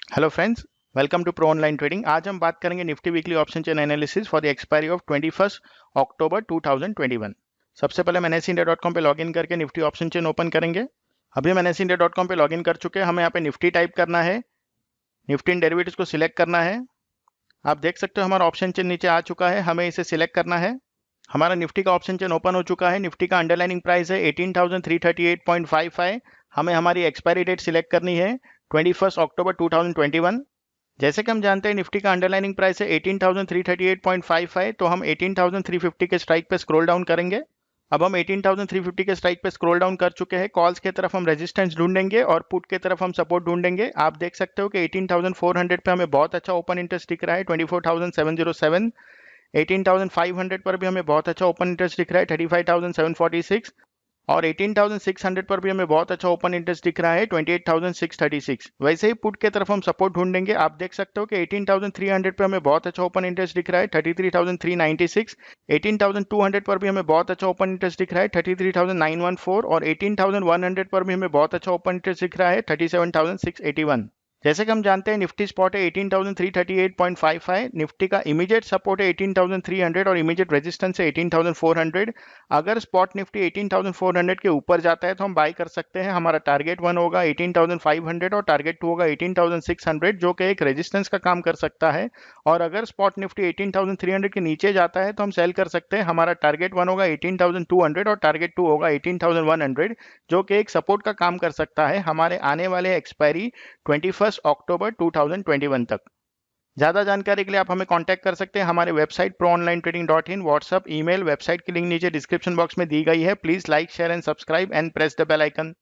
Hello friends, welcome to pro online trading. आज हम बात करेंगे Nifty weekly option chain analysis for the expiry of 21 October 2021। सबसे पहले हम nsindia.com पे लॉगिन करके निफ्टी ऑप्शन चेन ओपन करेंगे। अभी हम nsindia.com पे लॉगिन कर चुके हैं। हमें यहाँ पे निफ्टी टाइप करना है, निफ्टी इन डेरिवेटिव्स को सिलेक्ट करना है। आप देख सकते हो हमारा ऑप्शन चेन नीचे आ चुका है, हमें इसे सिलेक्ट करना है। हमारा निफ्टी का ऑप्शन चेन ओपन हो चुका है। निफ्टी का अंडरलाइनिंग प्राइस है 18,338.55। हमें हमारी एक्सपायरी डेट सिलेक्ट करनी है 21 अक्टूबर 2021। जैसे कि हम जानते हैं निफ्टी का अंडरलाइनिंग प्राइस है 18,338.55, तो हम 18,350 के स्ट्राइक पे स्क्रॉल डाउन करेंगे। अब हम 18,350 के स्ट्राइक पे स्क्रॉल डाउन कर चुके हैं। कॉल्स की तरफ हम रेजिस्टेंस ढूंढेंगे और पुट की तरफ हम सपोर्ट ढूंढेंगे। आप देख सकते हो कि 18,400 पे हमें बहुत अच्छा ओपन इंटरेस्ट दिख रहा है 24,707। 18,500 पर भी हमें बहुत अच्छा ओपन इंटरेस्ट दिख रहा है 35,746 और 18,600 पर भी हमें बहुत अच्छा ओपन इंटरेस्ट दिख रहा है 28,636। वैसे ही पुट के तरफ हम सपोर्ट ढूंढेंगे। आप देख सकते हो कि 18,300 पे हमें बहुत अच्छा ओपन इंटरेस्ट दिख रहा है 33,396। 18,200 पर भी हमें बहुत अच्छा ओपन इंटरेस्ट दिख रहा है 33,914 और 18,100 पर भी हमें बहुत अच्छा ओपन इंटरेस्ट दिख रहा है 37,681। जैसे कि हम जानते हैं निफ्टी स्पॉट है 18,338.55। निफ्टी का इमीडिएट सपोर्ट है 18,300 और इमीडिएट रेजिस्टेंस है 18,400। अगर स्पॉट निफ्टी 18,400 के ऊपर जाता है तो हम बाय कर सकते हैं। हमारा टारगेट 1 होगा 18,500 और टारगेट 2 होगा 18,600, जो कि एक रेजिस्टेंस का काम कर सकता है। और अगर स्पॉट निफ्टी 18,300 के नीचे जाता है तो हम सेल कर सकते हैं। हमारा टारगेट 1 होगा 18,200 और टारगेट 2 होगा 18,100, जो कि एक सपोर्ट का काम कर सकता है हमारे आने वाले एक्सपायरी 21 अक्टूबर 2021 तक। ज़्यादा जानकारी के लिए आप हमें कांटेक्ट कर सकते हैं हमारे website proonlinetrading.in। WhatsApp, email, website की लिंक नीचे डिस्क्रिप्शन बॉक्स में दी गई है। Please like, share and subscribe and press the bell icon.